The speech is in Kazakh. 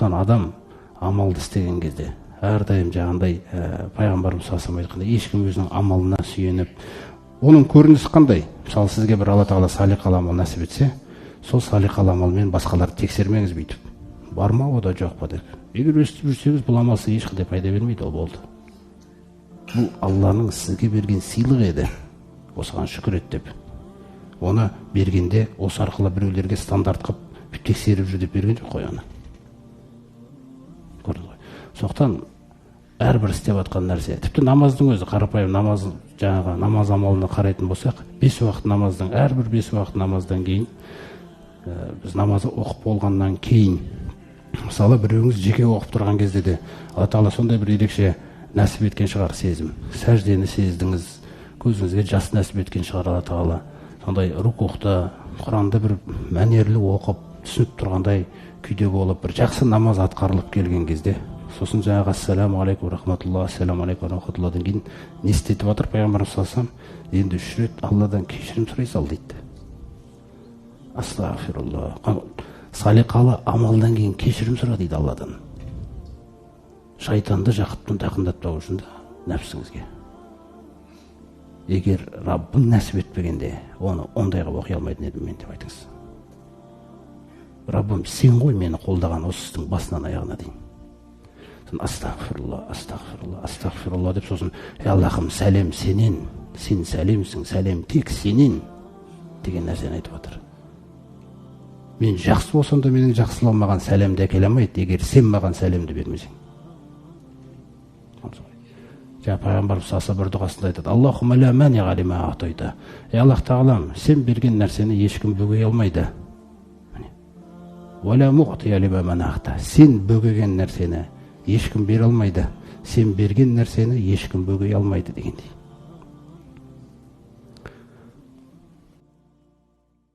Сондықтан адам амалды істеген кезде әрдайым жаңағындай пайғамбарымыз саллаллаху алейхи айтқандай ешкім өзінің амалына сүйеніп, оның көрінісі қандай? Мысалы сізге бір Алла тағала салиқалы амал нәсіп етсе, сол салиқалы амалмен басқаларды тексермеңіз бүйтіп. Бар ма ода жоқ па деп. Егер өстіп жүрсеңіз, бұл амал сізге ешқандай пайда бермейді, ол болды. Бұл Алланың сізге берген сыйлығы еді. Осыған шүкір ет деп. Оны бергенде осы арқылы біреулерге стандарт қылып тексеріп жүр деп берген жоқ қой оны. Көрдіңіз ғой. Сондықтан әрбір істеп жатқан нәрсе, тіпті намаздың өзі, қарапайым намаз, жаңағы намаз амалына қарайтын болсақ, 5 уақыт намаздың, әрбір 5 уақыт намаздан кейін, біз намазы оқып болғаннан кейін, мысалы біреуіңіз жеке оқып тұрған кезде де Алла тағала сондай бір ерекше нәсіп еткен шығар сезім. Сәждені сездіңіз, көзіңізге жас нәсіп еткен шығар Алла тағала. Сондай рукухта, Құранды бір мәнерлі оқып, түсініп тұрғандай күйде болып, бір жақсы намаз атқарылып келген кезде, сосын жаңағы ассаламу алейкум рахматуллах, ассаламу алейкум рахматуллахдан кейін не істетіп жатыр пайғамбарымыз саллаллаху алейхи вассалам? Енді 3 рет Алладан кешірім сұрай сал дейді. Астағфируллах. Салиқалы амалдан кейін кешірім сұра дейді Алладан. Шайтанды жақыптан тақындатпау үшін нәпсіңізге. Егер Раббың нәсіп етпегенде, оны ондайға оқи алмайтын едім мен деп айтыңыз. Раббым, сен ғой мені қолдаған осы істің басынан аяғына дейін. Астағфирулла, астағфирулла, астағфирулла деп сосын, Аллахым, сәлем сенен, сен сәлемсің, сәлем тек сенен деген нәрсені айтып отыр. Мен жақсы болсам да менің жақсылау маған сәлемді әкеле алмайды, егер сен маған сәлемді бермесең. Жаңа пайғамбарымыз салса бір дұғасында айтады: Аллахумма ла маниға лима атойта. Аллах тағалам, сен берген нәрсені ешкім бөгей алмайды. Ва ла муғтия лима манағта. Сен бөгеген нәрсені ешкім бере алмайды. Сен берген нәрсені ешкім бөгей алмайды дегендей.